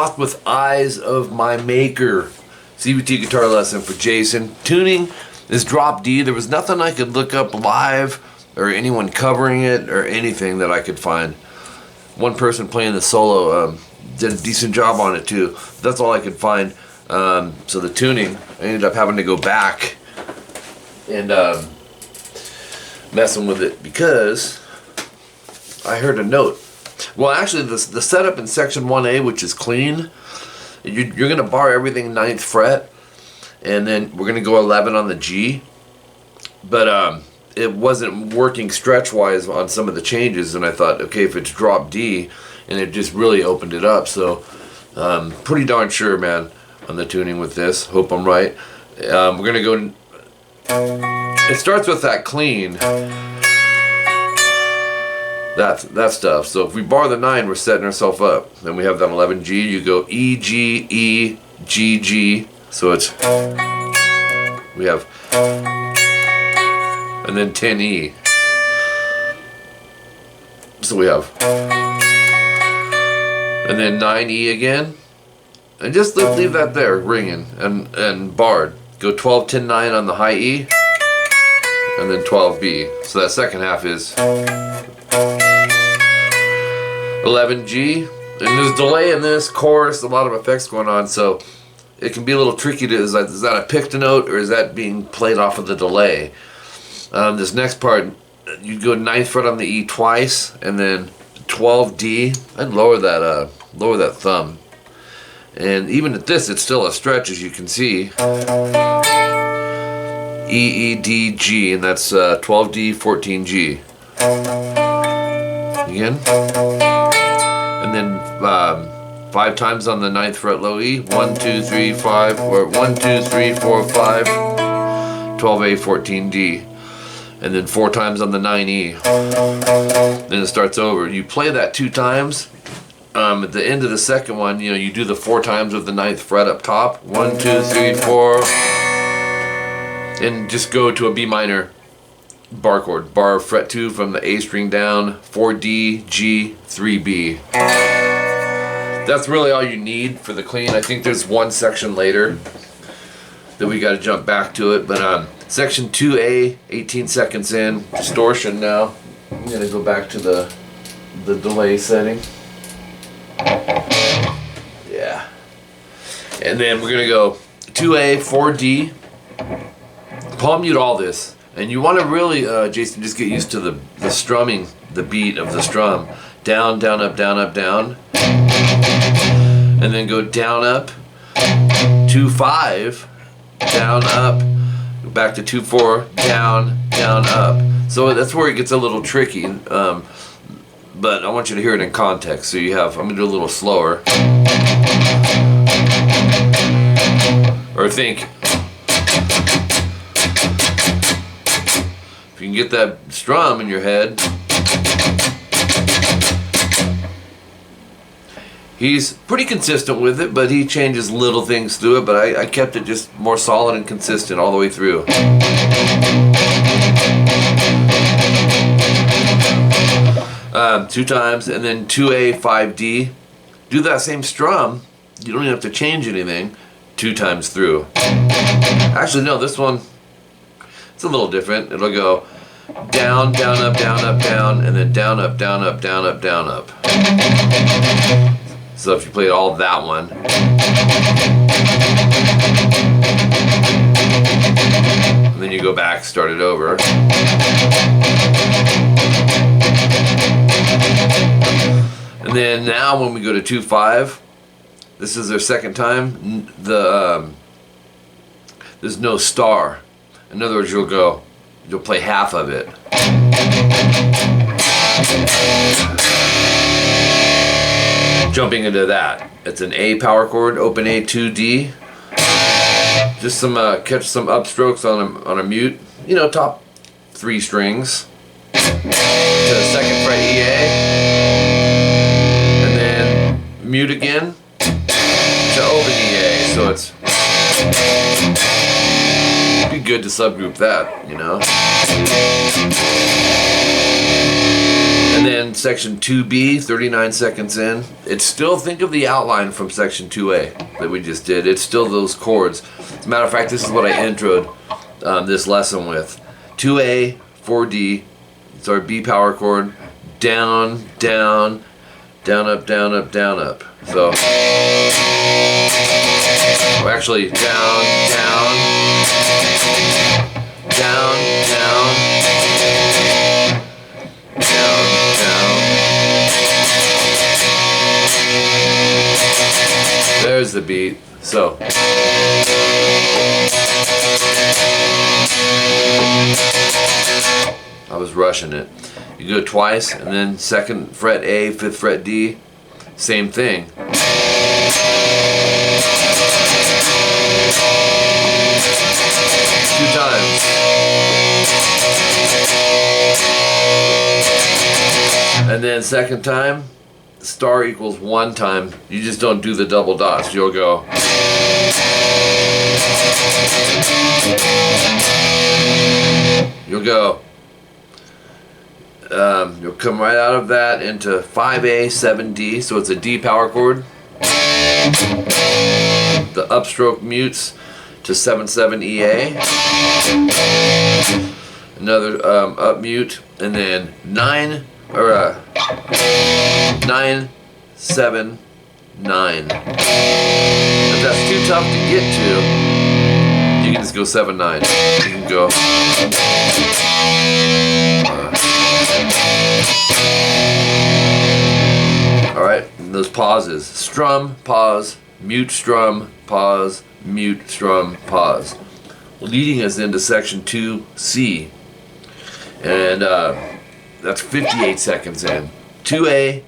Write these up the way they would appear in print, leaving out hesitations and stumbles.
Lost with Eyes of My Maker. CVT guitar lesson for Jason. Tuning is drop D. There was nothing I could look up live or anyone covering it or anything that I could find. One person playing the solo did a decent job on it too. That's all I could find. So the tuning, I ended up having to go back and messing with it because I heard a note. Well, actually, the setup in section 1A, which is clean, you're going to bar everything 9th fret, and then we're going to go 11 on the G. But it wasn't working stretch-wise on some of the changes, and I thought, okay, if it's drop D, and it just really opened it up. So pretty darn sure, man, on the tuning with this. Hope I'm right. We're going to go... It starts with that clean. That stuff. So if we bar the 9, we're setting ourselves up. Then we have that 11 G. You go E, G, E, G, G. So it's... We have... And then 10 E. So we have... And then 9 E again. And just leave that there, ringing. And barred. Go 12, 10, 9 on the high E. And then 12 B. So that second half is 11 G. And there's delay in this chorus, a lot of effects going on, so it can be a little tricky to, is that a picked note or is that being played off of the delay? This next part, you go 9th fret on the E twice, and then 12 D. I'd lower that thumb. And even at this, it's still a stretch, as you can see. E, E, D, G, and that's 12 D, 14 G. Again. And then 5 times on the 9th fret low E. 1, 2, 3, 5, or 1, 2, 3, 4, 5. 12 A, 14 D. And then 4 times on the 9 E. Then it starts over. You play that 2 times. At the end of the second one, you do the 4 times of the 9th fret up top. 1, 2, 3, 4. And just go to a B minor bar chord. Bar fret 2 from the A string down. 4 D, G, 3 B. That's really all you need for the clean. I think there's one section later that we got to jump back to it. But section 2A, 18 seconds in. Distortion now. I'm going to go back to the delay setting. Yeah. And then we're gonna go 2A, 4D. Palm mute all this, and you want to really, Jason, just get used to the strumming, the beat of the strum. Down, down, up, down, up, down, and then go down, up, 2, 5, down, up, go back to 2, 4, down, down, up. So that's where it gets a little tricky. But I want you to hear it in context. So you have, I'm going to do a little slower. Or think. If you can get that strum in your head. He's pretty consistent with it, but he changes little things through it. But I kept it just more solid and consistent all the way through. 2 times, and then 2A, 5D. Do that same strum. You don't even have to change anything. 2 times through. Actually, no, this one, it's a little different. It'll go down, down, up, down, up, down, and then down, up, down, up, down, up, down, up. So if you played all that one. And then you go back, start it over. And then now when we go to 2, 5, this is their second time, there's no star. In other words, you'll play half of it. Jumping into that. It's an A power chord, open A, 2 D. Just some catch some upstrokes on a mute. Top 3 strings. To the 2nd fret EA. And then mute again to open EA. So it's be good to subgroup that, And then then section 2B, 39 seconds in. It's still, think of the outline from section 2A that we just did. It's still those chords. As a matter of fact, this is what I introed this lesson with. 2A, 4D, it's our B power chord. Down, down, down, up, down, up, down, up. So, or actually, down, down, down, down, down, down. There's the beat. So. I was rushing it. You go twice, and then 2nd fret A, 5th fret D, same thing. 2 times. And then 2nd time, star equals 1 time. You just don't do the double dots. You'll go. You'll go. You'll come right out of that into 5A, 7D, so it's a D power chord. The upstroke mutes to 7/7 EA. Another up mute, and then 9 7 9. If that's too tough to get to, you can just go 7 9. You can go. Alright, those pauses. Strum, pause, mute, strum, pause, mute, strum, pause. Leading us into section 2C. And that's 58 seconds in. 2A,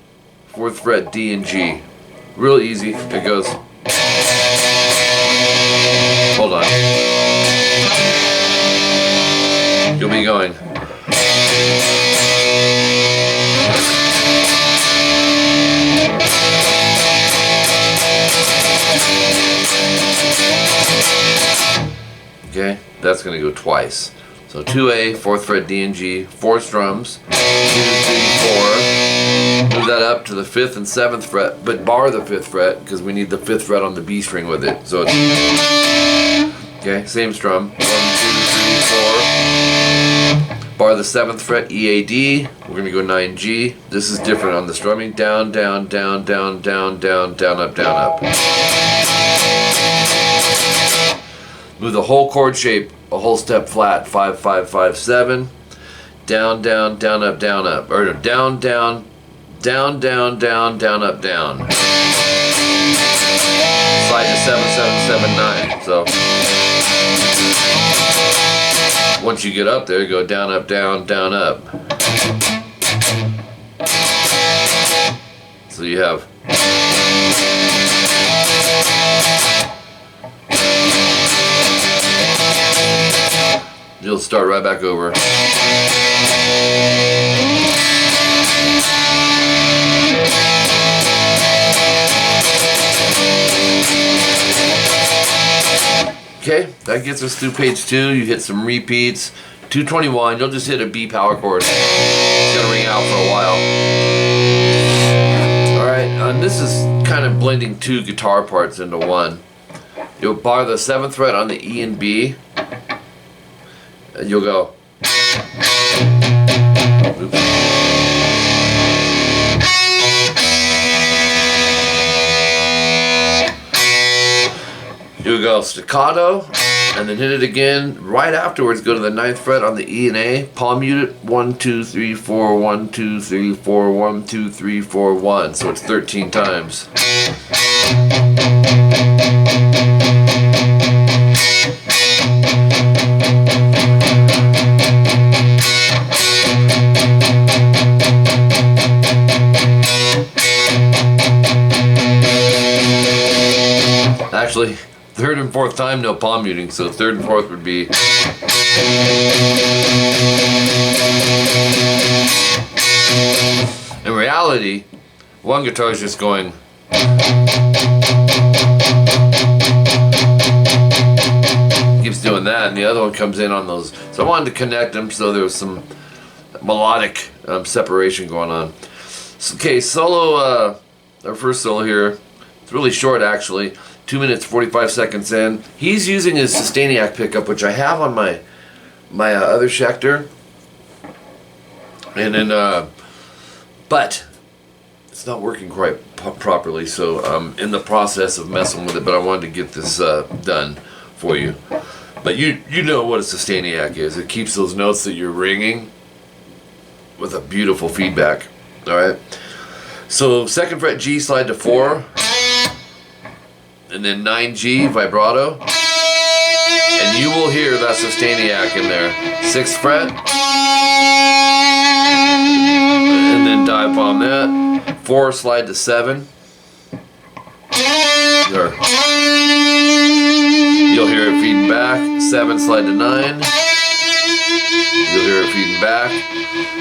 4th fret D and G. Real easy. It goes. Hold on. You'll be going. Okay, that's going to go twice. So 2A, 4th fret D and G, 4 strums, 2, 3, 4. Move that up to the 5th and 7th fret, but bar the 5th fret because we need the 5th fret on the B string with it. So it's okay, same strum. 1, 2, 3, 4. Bar the 7th fret, E, A, D. We're going to go 9 G. This is different on the strumming. Down, down, down, down, down, down, down, up, down, up. Move the whole chord shape a whole step flat. 5, 5, 5, 7. Down, down, down, up, down, up. Or down, down, down, down, down, down, up, down. Slide to 7, 7, 7, 9. So once you get up there, you go down, up, down, down, up. So you have. You'll start right back over. Okay, that gets us through page 2. You hit some repeats. 221, you'll just hit a B power chord. It's gonna ring out for a while. Alright, and this is kind of blending 2 guitar parts into one. You'll bar the 7th fret on the E and B. And you'll go. Oops. You'll go staccato, and then hit it again. Right afterwards, go to the 9th fret on the E and A. Palm mute it. 1, 2, 3, 4. 1, 2, 3, 4. 1, 2, 3, 4, 1. So it's 13 times. Actually, 3rd and 4th time, no palm muting, so 3rd and 4th would be. In reality, one guitar is just going. Keeps doing that, and the other one comes in on those. So I wanted to connect them so there was some melodic separation going on. Okay, solo, our first solo here. It's really short actually. 2 minutes 45 seconds in. He's using his Sustainiac pickup, which I have on my other Schecter. And then, but it's not working quite properly, so I'm in the process of messing with it. But I wanted to get this done for you. But you know what a Sustainiac is. It keeps those notes that you're ringing with a beautiful feedback. All right. So 2nd fret G, slide to 4, and then 9G vibrato, and you will hear that Sustainiac in there. 6th fret, and then dive bomb that. 4, slide to 7. There. You'll hear it feeding back. 7, slide to 9. You'll hear it feeding back.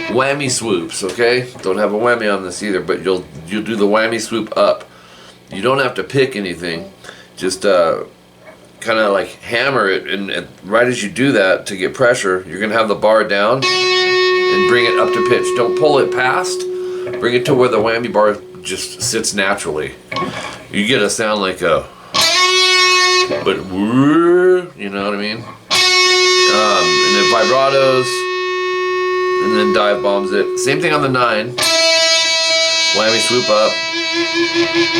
Whammy swoops, okay? Don't have a whammy on this either, but you'll do the whammy swoop up. You don't have to pick anything. Just kind of like hammer it, and right as you do that, to get pressure, you're gonna have the bar down and bring it up to pitch. Don't pull it past. Bring it to where the whammy bar just sits naturally. You get a sound like a, but you know what I mean? And then vibratos, and then dive bombs it. Same thing on the 9. Whammy swoop up,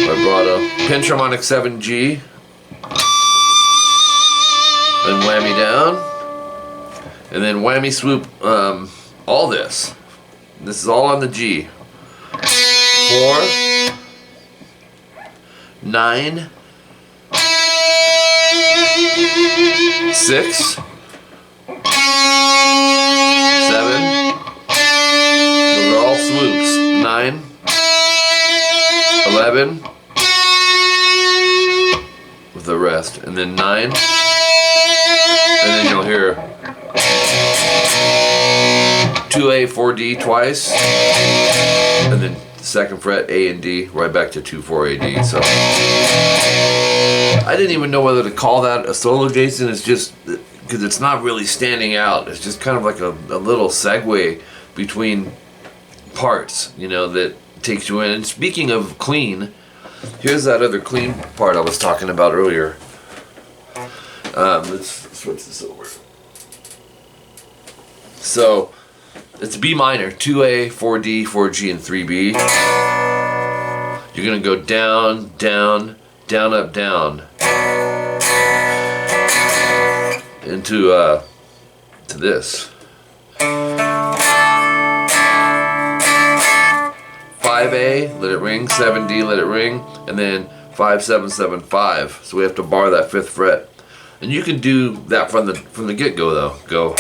vibrato. Pinch harmonic 7G, and whammy down, and then whammy swoop. All this. This is all on the G. 4, 9, 6, 7. Those are all swoops. 9, 11, with the rest, and then 9, and then you'll hear 2A, 4D twice, and then 2nd fret A and D, right back to 2, 4, A, D. So I didn't even know whether to call that a solo, Jason. It's just because it's not really standing out. It's just kind of like a little segue between parts, you know, that takes you in. And speaking of clean, here's that other clean part I was talking about earlier. Let's switch this over. So it's B minor, 2A, 4D, 4G, and 3B. You're gonna go down, down, down, up, down, into to this. 5A, let it ring. 7D, let it ring, and then 5, 7, 7, 5. So we have to bar that 5th fret, and you can do that from the get-go though. Go.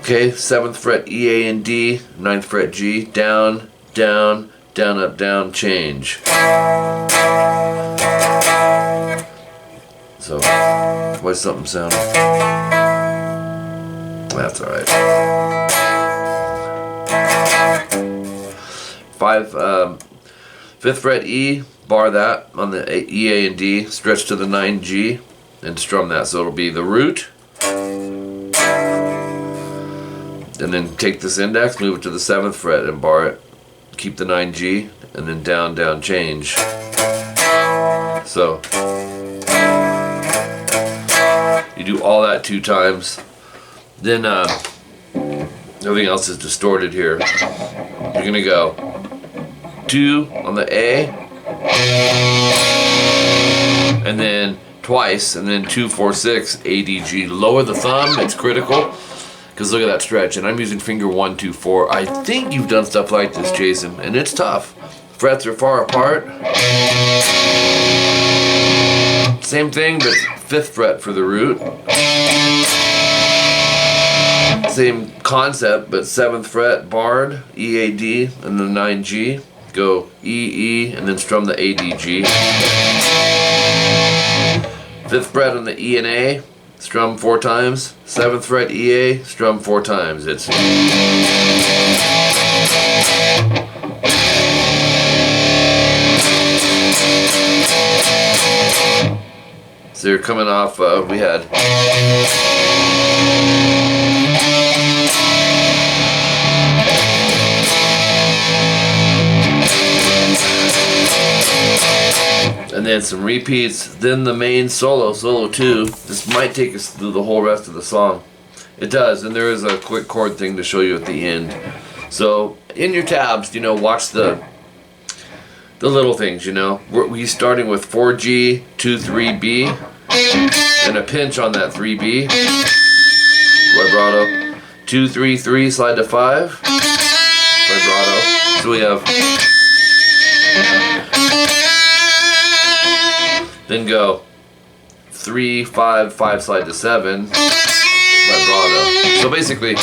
Okay, 7th fret E, A, and D, 9th fret G, down, down, down, up, down, change. So, why's something sounding? That's alright. 5th fret E, bar that on the E, A, and D, stretch to the 9G, and strum that. So it'll be the root, and then take this index, move it to the 7th fret and bar it. Keep the 9G, and then down, down, change. So you do all that 2 times. Then everything else is distorted here. You're gonna go 2 on the A, and then twice, and then 2, 4, 6, A, D, G. Lower the thumb, it's critical. Because look at that stretch, and I'm using finger 1, 2, 4. I think you've done stuff like this, Jason, and it's tough. Frets are far apart. Same thing, but 5th fret for the root. Same concept, but 7th fret barred, E, A, D, and then 9G. Go E, E, and then strum the A, D, G. 5th fret on the E and A. Strum 4 times. 7th fret E, A, strum 4 times. It's so you're coming off. We had and some repeats, then the main solo, solo 2. This might take us through the whole rest of the song. It does, and there is a quick chord thing to show you at the end. So in your tabs, you know, watch the little things, you know. We're starting with 4G, 2, 3B, and a pinch on that 3B. Vibrato. 2, 3, 3, slide to 5. Vibrato. So we have. Then go 3, 5, 5, slide to 7. Vibrato. So basically.